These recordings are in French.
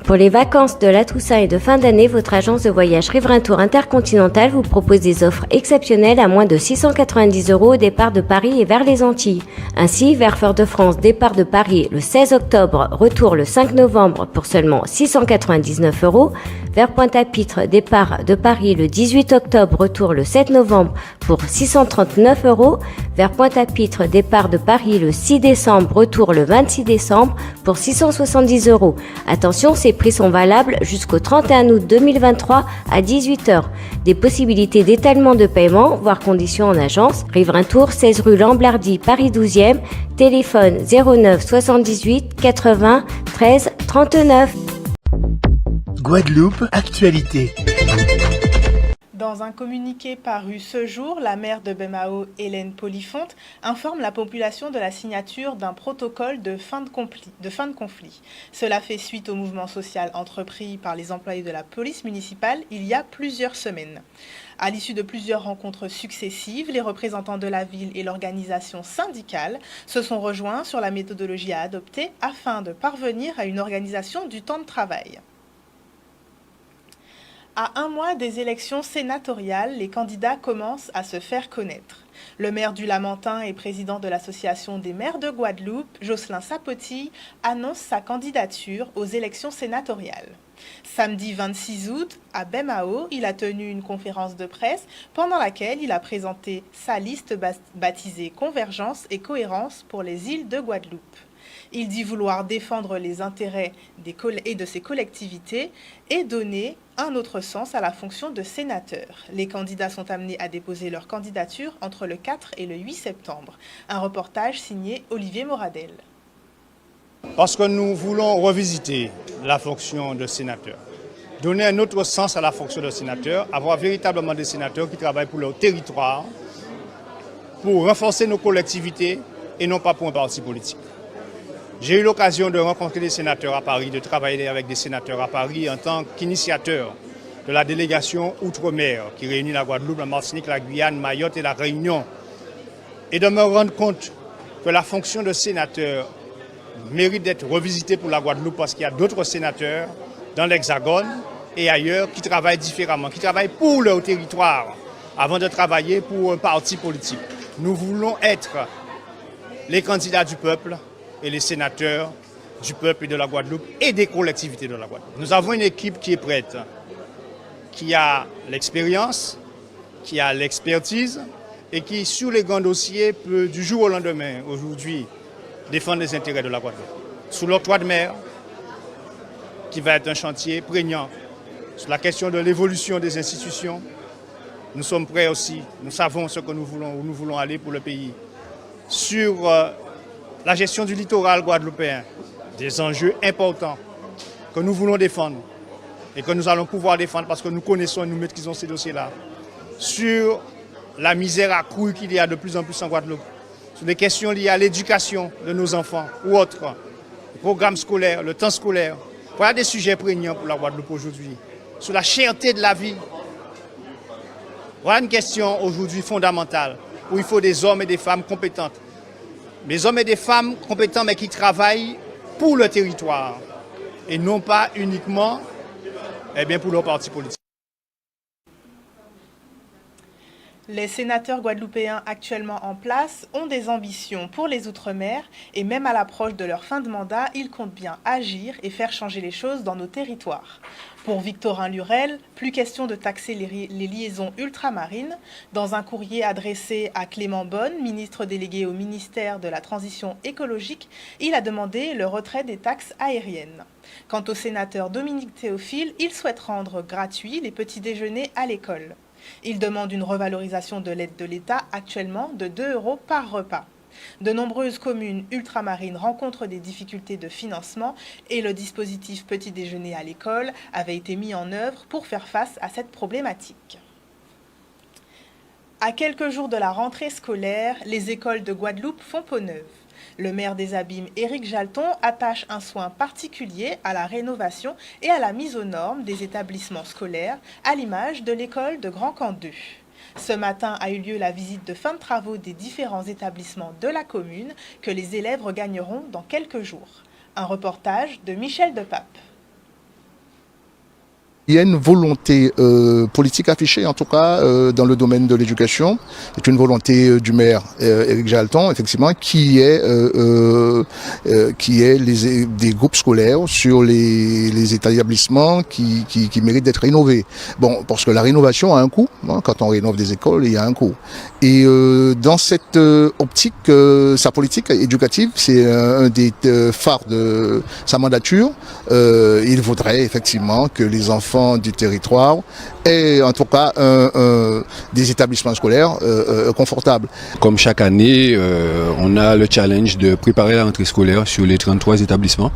Pour les vacances de la Toussaint et de fin d'année, votre agence de voyage Riverain Tour Intercontinental vous propose des offres exceptionnelles à moins de 690 € au départ de Paris et vers les Antilles. Ainsi, vers Fort-de-France, départ de Paris le 16 octobre, retour le 5 novembre pour seulement 699 €. Vers Pointe-à-Pitre, départ de Paris le 18 octobre, retour le 7 novembre pour 639 €. Vers Pointe-à-Pitre, départ de Paris le 6 décembre, retour le 26 décembre pour 670 €. Attention, ces prix sont valables jusqu'au 31 août 2023 à 18 h. Des possibilités d'étalement de paiement, voire conditions en agence. Riverain Tour, 16 rue Lamblardy, Paris 12e. Téléphone 09 78 80 13 39. Guadeloupe, actualité. Dans un communiqué paru ce jour, la maire de Bemao, Hélène Polifonte, informe la population de la signature d'un protocole de fin de conflit. Cela fait suite au mouvement social entrepris par les employés de la police municipale il y a plusieurs semaines. À l'issue de plusieurs rencontres successives, les représentants de la ville et l'organisation syndicale se sont rejoints sur la méthodologie à adopter afin de parvenir à une organisation du temps de travail. À un mois des élections sénatoriales, les candidats commencent à se faire connaître. Le maire du Lamentin et président de l'Association des maires de Guadeloupe, Jocelyn Sapotille, annonce sa candidature aux élections sénatoriales. Samedi 26 août, à Bemao, il a tenu une conférence de presse pendant laquelle il a présenté sa liste baptisée Convergence et Cohérence pour les îles de Guadeloupe. Il dit vouloir défendre les intérêts de ses collectivités et donner un autre sens à la fonction de sénateur. Les candidats sont amenés à déposer leur candidature entre le 4 et le 8 septembre. Un reportage signé Olivier Moradel. Parce que nous voulons revisiter la fonction de sénateur, donner un autre sens à la fonction de sénateur, avoir véritablement des sénateurs qui travaillent pour leur territoire, pour renforcer nos collectivités et non pas pour un parti politique. J'ai eu l'occasion de rencontrer des sénateurs à Paris, de travailler avec des sénateurs à Paris en tant qu'initiateur de la délégation Outre-mer qui réunit la Guadeloupe, la Martinique, la Guyane, Mayotte et la Réunion. Et de me rendre compte que la fonction de sénateur mérite d'être revisitée pour la Guadeloupe parce qu'il y a d'autres sénateurs dans l'Hexagone et ailleurs qui travaillent différemment, qui travaillent pour leur territoire avant de travailler pour un parti politique. Nous voulons être les candidats du peuple et les sénateurs du peuple et de la Guadeloupe et des collectivités de la Guadeloupe. Nous avons une équipe qui est prête, qui a l'expérience, qui a l'expertise et qui, sur les grands dossiers, peut du jour au lendemain, aujourd'hui, défendre les intérêts de la Guadeloupe. Sous l'octroi de mer, qui va être un chantier prégnant, sur la question de l'évolution des institutions, nous sommes prêts aussi, nous savons ce que nous voulons, où nous voulons aller pour le pays. Sur la gestion du littoral guadeloupéen, des enjeux importants que nous voulons défendre et que nous allons pouvoir défendre parce que nous connaissons et nous maîtrisons ces dossiers-là. Sur la misère accrue qu'il y a de plus en plus en Guadeloupe, sur les questions liées à l'éducation de nos enfants ou autres, le programme scolaire, le temps scolaire. Voilà des sujets prégnants pour la Guadeloupe aujourd'hui. Sur la cherté de la vie, voilà une question aujourd'hui fondamentale où il faut des hommes et des femmes compétentes. Des hommes et des femmes compétents mais qui travaillent pour le territoire et non pas uniquement pour leur parti politique. Les sénateurs guadeloupéens actuellement en place ont des ambitions pour les Outre-mer et même à l'approche de leur fin de mandat, ils comptent bien agir et faire changer les choses dans nos territoires. Pour Victorin Lurel, plus question de taxer les liaisons ultramarines. Dans un courrier adressé à Clément Bonne, ministre délégué au ministère de la Transition écologique, il a demandé le retrait des taxes aériennes. Quant au sénateur Dominique Théophile, il souhaite rendre gratuits les petits déjeuners à l'école. Il demande une revalorisation de l'aide de l'État, actuellement de 2 € par repas. De nombreuses communes ultramarines rencontrent des difficultés de financement et le dispositif petit déjeuner à l'école avait été mis en œuvre pour faire face à cette problématique. À quelques jours de la rentrée scolaire, les écoles de Guadeloupe font peau neuve. Le maire des Abîmes, Éric Jalton, attache un soin particulier à la rénovation et à la mise aux normes des établissements scolaires, à l'image de l'école de Grand Camp 2. Ce matin a eu lieu la visite de fin de travaux des différents établissements de la commune que les élèves regagneront dans quelques jours. Un reportage de Michel Depape. Il y a une volonté politique affichée, en tout cas, dans le domaine de l'éducation. C'est une volonté du maire Éric Jalton, effectivement, qui est des groupes scolaires sur les établissements qui méritent d'être rénovés. Bon, parce que la rénovation a un coût. Hein, quand on rénove des écoles, il y a un coût. Et dans cette optique, sa politique éducative, c'est un des phares de sa mandature. Il voudrait effectivement que les enfants du territoire aient en tout cas des établissements scolaires confortables. Comme chaque année, on a le challenge de préparer la rentrée scolaire sur les 33 établissements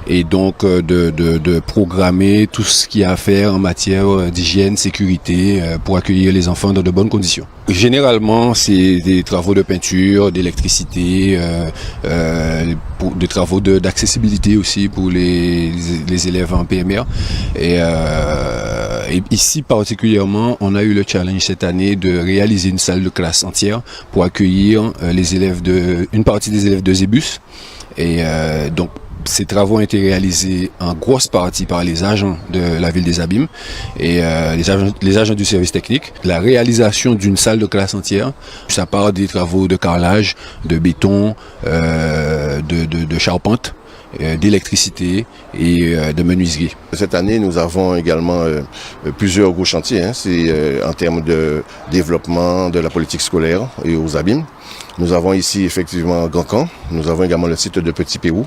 et donc de programmer tout ce qu'il y a à faire en matière d'hygiène, sécurité pour accueillir les enfants dans de bonnes conditions. Généralement, c'est des travaux de peinture, d'électricité, des travaux d'accessibilité aussi pour les élèves en PMR. Et ici particulièrement, on a eu le challenge cette année de réaliser une salle de classe entière pour accueillir une partie des élèves de Zébus. Et donc ces travaux ont été réalisés en grosse partie par les agents de la ville des Abîmes et les agents du service technique. La réalisation d'une salle de classe entière, ça part des travaux de carrelage, de béton, de charpente, d'électricité et de menuiserie. Cette année, nous avons également plusieurs gros chantiers. C'est en termes de développement de la politique scolaire et aux Abîmes. Nous avons ici effectivement Grand Camp, nous avons également le site de Petit Pérou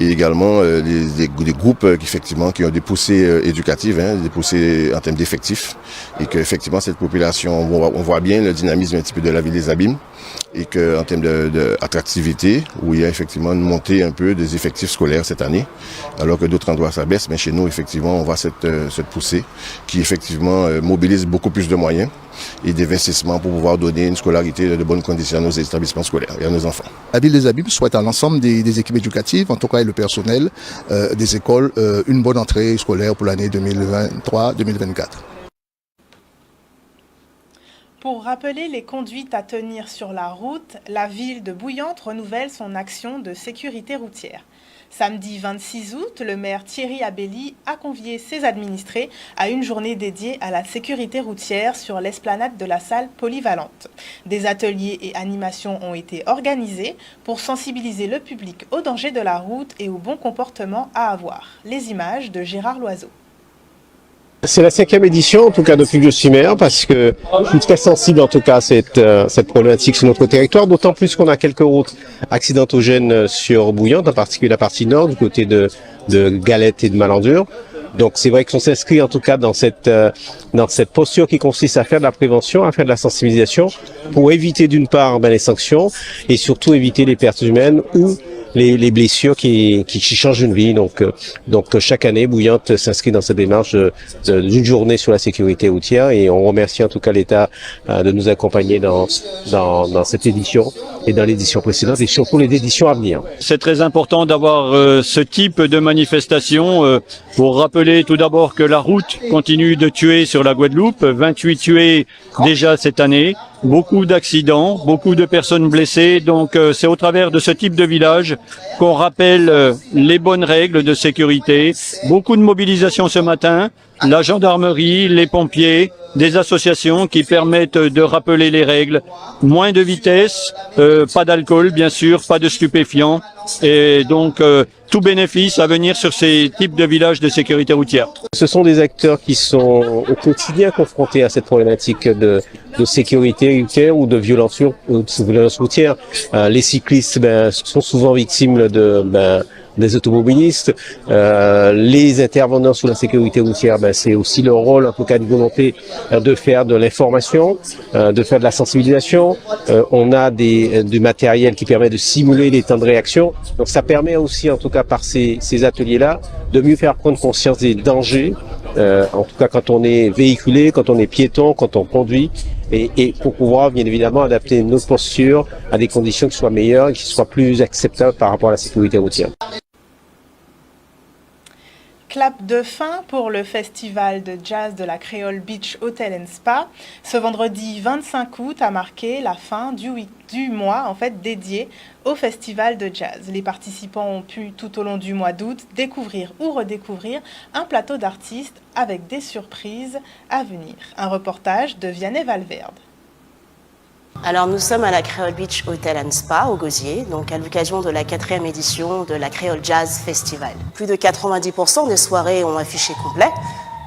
et également des groupes qui ont des poussées éducatives, des poussées en termes d'effectifs et qu'effectivement cette population, on voit bien le dynamisme un petit peu de la ville des Abîmes et qu'en termes d'attractivité, où il y a effectivement une montée un peu des effectifs scolaires cette année, alors que d'autres endroits ça baisse, mais chez nous effectivement on voit cette poussée qui effectivement mobilise beaucoup plus de moyens et d'investissement pour pouvoir donner une scolarité de bonnes conditions à nos établissements scolaires et à nos enfants. La ville des Abîmes souhaite à l'ensemble des équipes éducatives, en tout cas et le personnel des écoles, une bonne entrée scolaire pour l'année 2023-2024. Pour rappeler les conduites à tenir sur la route, la ville de Bouillante renouvelle son action de sécurité routière. Samedi 26 août, le maire Thierry Abelli a convié ses administrés à une journée dédiée à la sécurité routière sur l'esplanade de la salle polyvalente. Des ateliers et animations ont été organisés pour sensibiliser le public aux dangers de la route et au bon comportement à avoir. Les images de Gérard Loiseau. C'est la 5e édition, en tout cas depuis que je suis maire, parce que je suis très sensible en tout cas à cette problématique sur notre territoire, d'autant plus qu'on a quelques routes accidentogènes sur Bouillante, en particulier la partie nord, du côté de Galette et de Malandure. Donc c'est vrai qu'on s'inscrit en tout cas dans cette posture qui consiste à faire de la prévention, à faire de la sensibilisation, pour éviter d'une part les sanctions et surtout éviter les pertes humaines ou les blessures qui changent une vie. Donc chaque année, Bouillante s'inscrit dans cette démarche d'une journée sur la sécurité routière et on remercie en tout cas l'État de nous accompagner dans cette édition et dans l'édition précédente et surtout les éditions à venir. C'est très important d'avoir ce type de manifestation pour rappeler tout d'abord que la route continue de tuer sur la Guadeloupe, 28 tués déjà cette année. Beaucoup d'accidents, beaucoup de personnes blessées, donc c'est au travers de ce type de village qu'on rappelle les bonnes règles de sécurité. Beaucoup de mobilisation ce matin, la gendarmerie, les pompiers, des associations qui permettent de rappeler les règles. Moins de vitesse, pas d'alcool bien sûr, pas de stupéfiants et donc tout bénéfice à venir sur ces types de villages de sécurité routière. Ce sont des acteurs qui sont au quotidien confrontés à cette problématique de sécurité routière ou de violence routière. Les cyclistes sont souvent victimes des automobilistes. Les intervenants sur la sécurité routière, c'est aussi leur rôle, en tout cas, de volonté de faire de l'information, de faire de la sensibilisation. On a du matériel qui permet de simuler les temps de réaction. Donc ça permet aussi, en tout cas par ces ateliers-là, de mieux faire prendre conscience des dangers, en tout cas quand on est véhiculé, quand on est piéton, quand on conduit, et pour pouvoir bien évidemment adapter notre posture à des conditions qui soient meilleures et qui soient plus acceptables par rapport à la sécurité routière. Clap de fin pour le festival de jazz de la Créole Beach Hotel and Spa. Ce vendredi 25 août a marqué la fin du mois en fait dédié au festival de jazz. Les participants ont pu tout au long du mois d'août découvrir ou redécouvrir un plateau d'artistes avec des surprises à venir. Un reportage de Vianney Valverde. Alors nous sommes à la Créole Beach Hotel and Spa au Gosier, donc à l'occasion de la 4e édition de la Créole Jazz Festival. Plus de 90% des soirées ont affiché complet.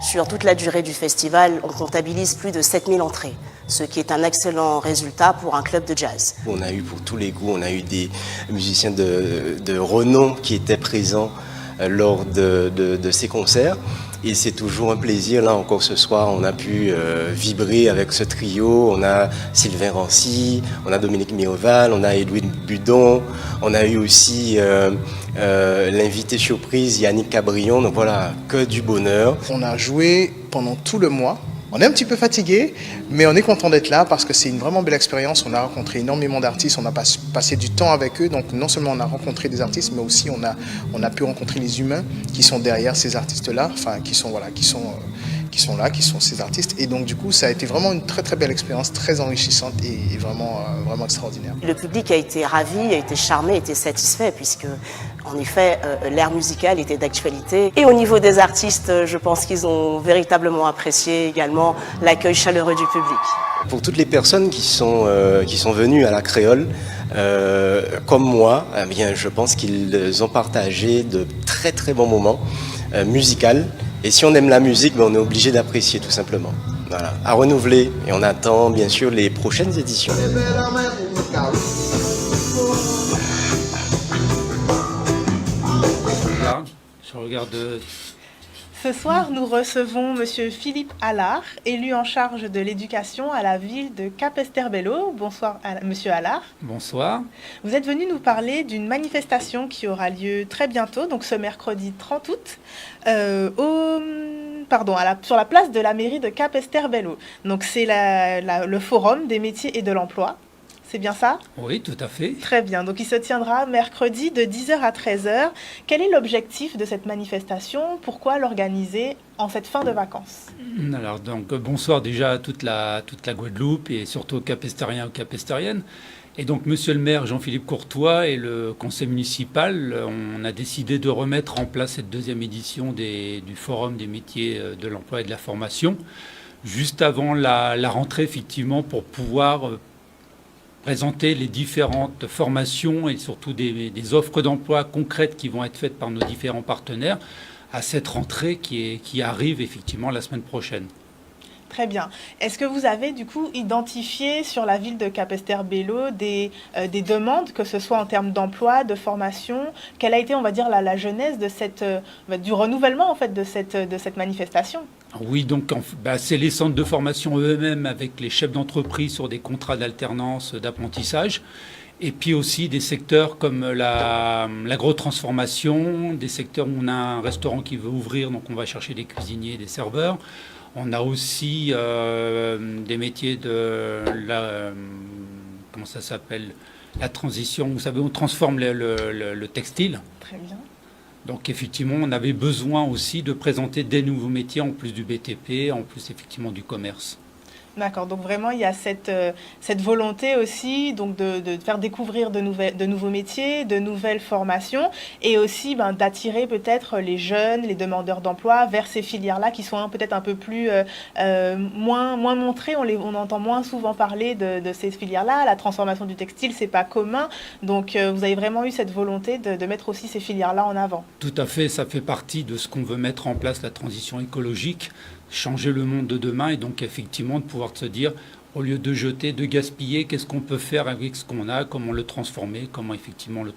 Sur toute la durée du festival, on comptabilise plus de 7000 entrées, ce qui est un excellent résultat pour un club de jazz. On a eu pour tous les goûts, on a eu des musiciens de renom qui étaient présents lors de ces concerts. Et c'est toujours un plaisir, là encore ce soir, on a pu vibrer avec ce trio. On a Sylvain Rancy, on a Dominique Miroval, on a Edwin Budon, on a eu aussi l'invité surprise Yannick Cabrion, donc voilà, que du bonheur. On a joué pendant tout le mois. On est un petit peu fatigué, mais on est content d'être là parce que c'est une vraiment belle expérience. On a rencontré énormément d'artistes, on a passé du temps avec eux. Donc non seulement on a rencontré des artistes, mais aussi on a pu rencontrer les humains qui sont derrière ces artistes-là, enfin qui sont ces artistes. Et donc du coup, ça a été vraiment une très très belle expérience, très enrichissante et vraiment extraordinaire. Le public a été ravi, a été charmé, a été satisfait puisque en effet, l'ère musicale était d'actualité. Et au niveau des artistes, je pense qu'ils ont véritablement apprécié également l'accueil chaleureux du public. Pour toutes les personnes qui sont venues à la Créole, comme moi, eh bien, je pense qu'ils ont partagé de très très bons moments musicaux. Et si on aime la musique, ben, on est obligé d'apprécier tout simplement. Voilà, à renouveler. Et on attend bien sûr les prochaines éditions. Je regarde. Ce soir, nous recevons Monsieur Philippe Allard, élu en charge de l'éducation à la ville de Capesterre-Belle-Eau. Bonsoir, Monsieur Allard. Bonsoir. Vous êtes venu nous parler d'une manifestation qui aura lieu très bientôt, donc ce mercredi 30 août, sur la place de la mairie de Capesterre-Belle-Eau. Donc c'est le forum des métiers et de l'emploi. C'est bien ça? Oui, tout à fait. Très bien. Donc, il se tiendra mercredi de 10h à 13h. Quel est l'objectif de cette manifestation? Pourquoi l'organiser en cette fin de vacances? Alors, donc, bonsoir déjà à toute la Guadeloupe et surtout aux Capestériens et aux Capestériennes. Et donc, monsieur le maire Jean-Philippe Courtois et le conseil municipal, on a décidé de remettre en place cette deuxième édition du Forum des métiers de l'emploi et de la formation, juste avant la rentrée, effectivement, pour pouvoir présenter les différentes formations et surtout des offres d'emploi concrètes qui vont être faites par nos différents partenaires à cette rentrée qui arrive effectivement la semaine prochaine. Très bien. Est-ce que vous avez du coup identifié sur la ville de Capesterre-Belle-Eau des demandes, que ce soit en termes d'emploi, de formation? Quelle a été, on va dire, la genèse de du renouvellement en fait de cette manifestation? Oui, donc c'est les centres de formation eux-mêmes avec les chefs d'entreprise sur des contrats d'alternance, d'apprentissage. Et puis aussi des secteurs comme l'agrotransformation, des secteurs où on a un restaurant qui veut ouvrir, donc on va chercher des cuisiniers, des serveurs. On a aussi des métiers de comment ça s'appelle, la transition. Vous savez, on transforme le textile. Très bien. Donc effectivement, on avait besoin aussi de présenter des nouveaux métiers en plus du BTP, en plus effectivement du commerce. D'accord, donc vraiment il y a cette volonté aussi donc de faire découvrir de nouveaux métiers, de nouvelles formations et aussi d'attirer peut-être les jeunes, les demandeurs d'emploi vers ces filières-là qui sont peut-être un peu plus moins montrées, on entend moins souvent parler de ces filières-là. La transformation du textile, c'est pas commun, donc vous avez vraiment eu cette volonté de mettre aussi ces filières-là en avant. Tout à fait, ça fait partie de ce qu'on veut mettre en place, la transition écologique, changer le monde de demain et donc effectivement de pouvoir se dire, au lieu de jeter, de gaspiller, qu'est-ce qu'on peut faire avec ce qu'on a, comment le transformer, comment effectivement le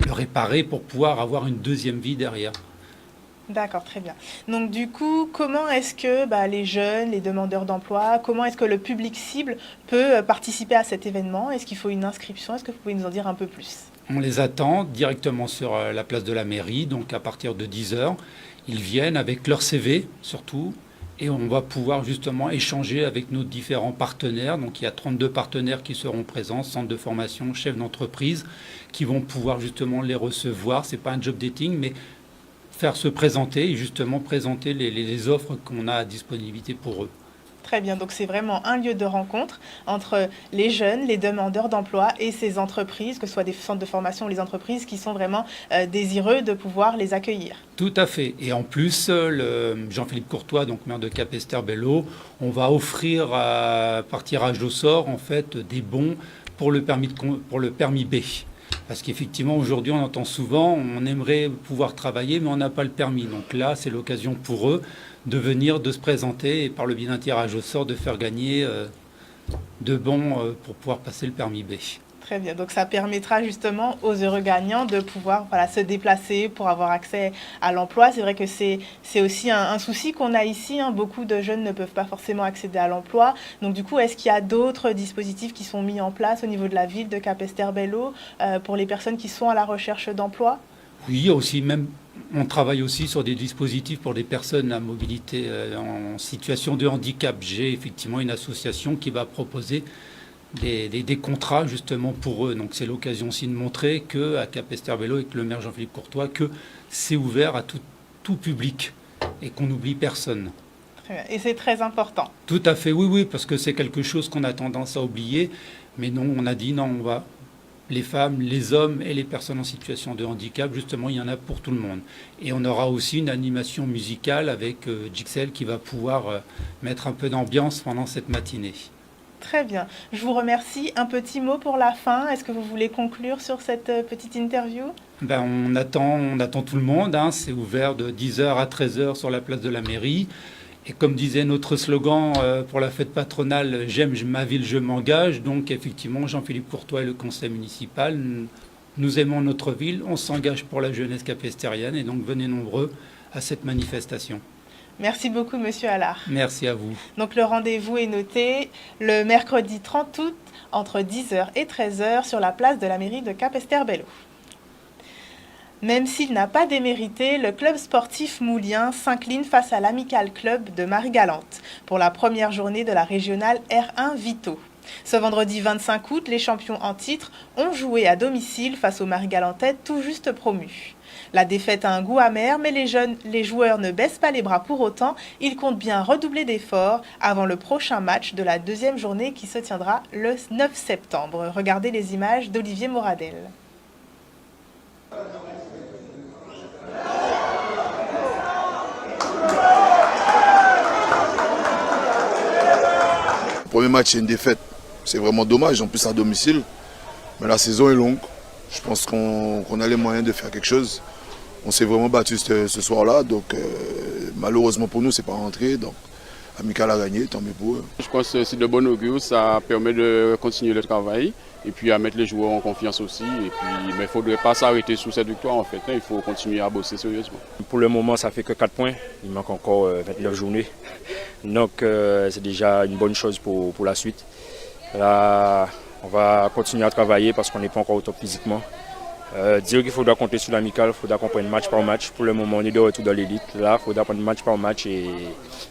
réparer pour pouvoir avoir une deuxième vie derrière. D'accord, très bien. Donc du coup, comment est-ce que les jeunes, les demandeurs d'emploi, comment est-ce que le public cible peut participer à cet événement? Est-ce qu'il faut une inscription? Est-ce que vous pouvez nous en dire un peu plus? On les attend directement sur la place de la mairie, donc à partir de 10h. Ils viennent avec leur CV surtout. Et on va pouvoir justement échanger avec nos différents partenaires. Donc il y a 32 partenaires qui seront présents, centres de formation, chefs d'entreprise, qui vont pouvoir justement les recevoir. Ce n'est pas un job dating, mais faire se présenter et justement présenter les offres qu'on a à disponibilité pour eux. Très bien, donc c'est vraiment un lieu de rencontre entre les jeunes, les demandeurs d'emploi et ces entreprises, que ce soit des centres de formation ou les entreprises qui sont vraiment désireux de pouvoir les accueillir. Tout à fait. Et en plus, Jean-Philippe Courtois, donc maire de Capesterre-Belle-Eau, on va offrir par tirage au sort en fait des bons pour le permis B. Parce qu'effectivement, aujourd'hui, on entend souvent, on aimerait pouvoir travailler, mais on n'a pas le permis. Donc là, c'est l'occasion pour eux de venir, de se présenter et par le biais d'un tirage au sort, de faire gagner de bons pour pouvoir passer le permis B. Très bien, donc ça permettra justement aux heureux gagnants de pouvoir se déplacer pour avoir accès à l'emploi. C'est vrai que c'est aussi un souci qu'on a ici, hein. Beaucoup de jeunes ne peuvent pas forcément accéder à l'emploi. Donc du coup, est-ce qu'il y a d'autres dispositifs qui sont mis en place au niveau de la ville de Capesterre-Belle-Eau pour les personnes qui sont à la recherche d'emploi? Oui, aussi même. On travaille aussi sur des dispositifs pour des personnes à mobilité en situation de handicap. J'ai effectivement une association qui va proposer des contrats justement pour eux. Donc c'est l'occasion aussi de montrer qu'à Capesterre-Belle-Eau, avec le maire Jean-Philippe Courtois, que c'est ouvert à tout public et qu'on n'oublie personne. Très bien. Et c'est très important. Tout à fait, oui, parce que c'est quelque chose qu'on a tendance à oublier. Mais non, on a dit non, on va... Les femmes, les hommes et les personnes en situation de handicap, justement, il y en a pour tout le monde. Et on aura aussi une animation musicale avec Jixel qui va pouvoir mettre un peu d'ambiance pendant cette matinée. Très bien. Je vous remercie. Un petit mot pour la fin. Est-ce que vous voulez conclure sur cette petite interview? On attend tout le monde. Hein. C'est ouvert de 10h à 13h sur la place de la mairie. Et comme disait notre slogan pour la fête patronale, j'aime ma ville, je m'engage. Donc effectivement, Jean-Philippe Courtois et le conseil municipal, nous aimons notre ville, on s'engage pour la jeunesse capestérienne et donc venez nombreux à cette manifestation. Merci beaucoup, Monsieur Allard. Merci à vous. Donc le rendez-vous est noté le mercredi 30 août entre 10h et 13h sur la place de la mairie de Capesterre-Belle-Eau. Même s'il n'a pas démérité, le club sportif moulien s'incline face à l'Amical Club de Marie-Galante pour la première journée de la régionale R1 Vito. Ce vendredi 25 août, les champions en titre ont joué à domicile face aux Marie-Galantais tout juste promus. La défaite a un goût amer, mais les joueurs ne baissent pas les bras pour autant. Ils comptent bien redoubler d'efforts avant le prochain match de la deuxième journée qui se tiendra le 9 septembre. Regardez les images d'Olivier Moradel. Le premier match, c'est une défaite. C'est vraiment dommage, en plus à domicile. Mais la saison est longue. Je pense qu'on a les moyens de faire quelque chose. On s'est vraiment battu ce soir-là. Donc malheureusement pour nous, c'est pas rentré. Donc Amical a gagné, tant mieux pour eux. Je pense que c'est de bon augure. Ça permet de continuer le travail. Et puis à mettre les joueurs en confiance aussi. Et puis, mais il ne faudrait pas s'arrêter sur cette victoire en fait. Il faut continuer à bosser sérieusement. Pour le moment, ça fait que 4 points. Il manque encore 29 journées. Donc c'est déjà une bonne chose pour la suite. Là, on va continuer à travailler parce qu'on n'est pas encore au top physiquement. Dire qu'il faudra compter sur l'Amical, il faudra qu'on prenne match par match. Pour le moment, on est de retour dans l'élite. Là, il faudra prendre match par match et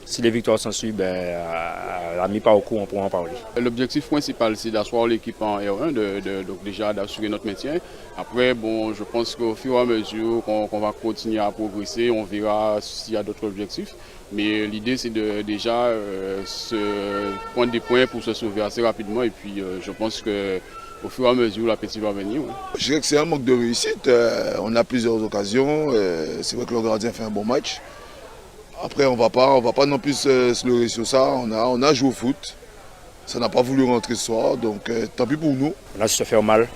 si les victoires s'en suivent, à la mi-parcours, on pourra en parler. L'objectif principal, c'est d'asseoir l'équipe en R1, donc déjà d'assurer notre maintien. Après, bon, je pense qu'au fur et à mesure qu'on va continuer à progresser, on verra s'il y a d'autres objectifs. Mais l'idée, c'est de déjà se prendre des points pour se sauver assez rapidement. Et puis, je pense qu'au fur et à mesure, l'appétit va venir. Ouais. Je dirais que c'est un manque de réussite. On a plusieurs occasions. C'est vrai que le gardien fait un bon match. Après, on va pas non plus se leurrer sur ça. On a joué au foot. Ça n'a pas voulu rentrer ce soir. Donc, tant pis pour nous. On a su se faire mal.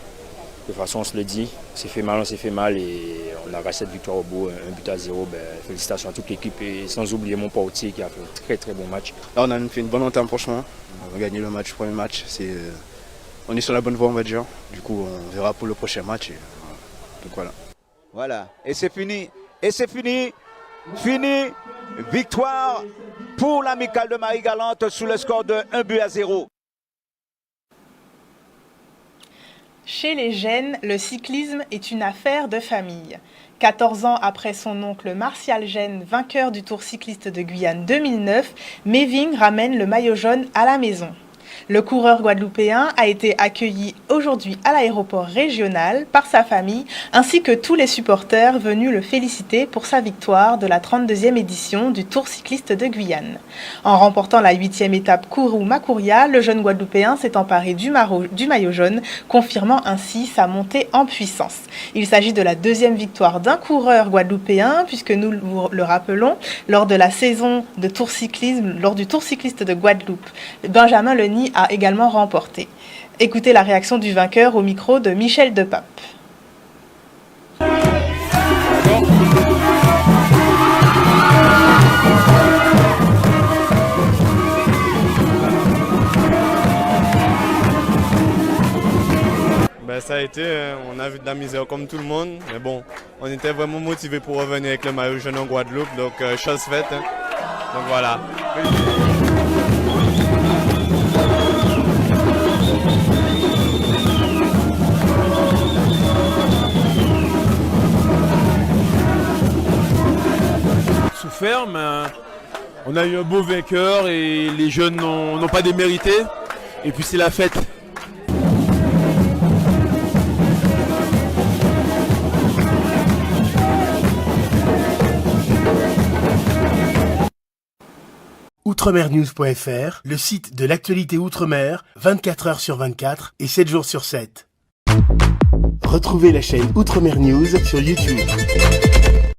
De toute façon, on se le dit. On s'est fait mal et on a racheté cette victoire au bout, 1-0. Félicitations à toute l'équipe et sans oublier mon portier qui a fait un très très bon match. Là, on a fait une bonne entame franchement. On a gagné le premier match. On est sur la bonne voie, on va dire. Du coup, on verra pour le prochain match. Donc voilà. Voilà, et c'est fini. Fini. Victoire pour l'Amical de Marie-Galante sous le score de 1-0. Chez les Gènes, le cyclisme est une affaire de famille. 14 ans après son oncle Martial Gène, vainqueur du Tour cycliste de Guyane 2009, Méving ramène le maillot jaune à la maison. Le coureur guadeloupéen a été accueilli aujourd'hui à l'aéroport régional par sa famille ainsi que tous les supporters venus le féliciter pour sa victoire de la 32e édition du Tour cycliste de Guyane. En remportant la 8e étape Kourou-Makouria, le jeune guadeloupéen s'est emparé du maillot jaune, confirmant ainsi sa montée en puissance. Il s'agit de la deuxième victoire d'un coureur guadeloupéen puisque nous le rappelons, lors de la saison de Tour cyclisme, lors du Tour cycliste de Guadeloupe, Benjamin Leny a également remporté. Écoutez la réaction du vainqueur au micro de Michel Depape. Ça a été, on a vu de la misère comme tout le monde, mais bon, on était vraiment motivés pour revenir avec le maillot jaune en Guadeloupe, donc chose faite. Donc voilà. Souffert, mais on a eu un beau vainqueur et les jeunes n'ont pas démérité. Et puis c'est la fête. Outremernews.fr, le site de l'actualité Outre-mer, 24 heures sur 24 et 7 jours sur 7. Retrouvez la chaîne Outremer News sur YouTube.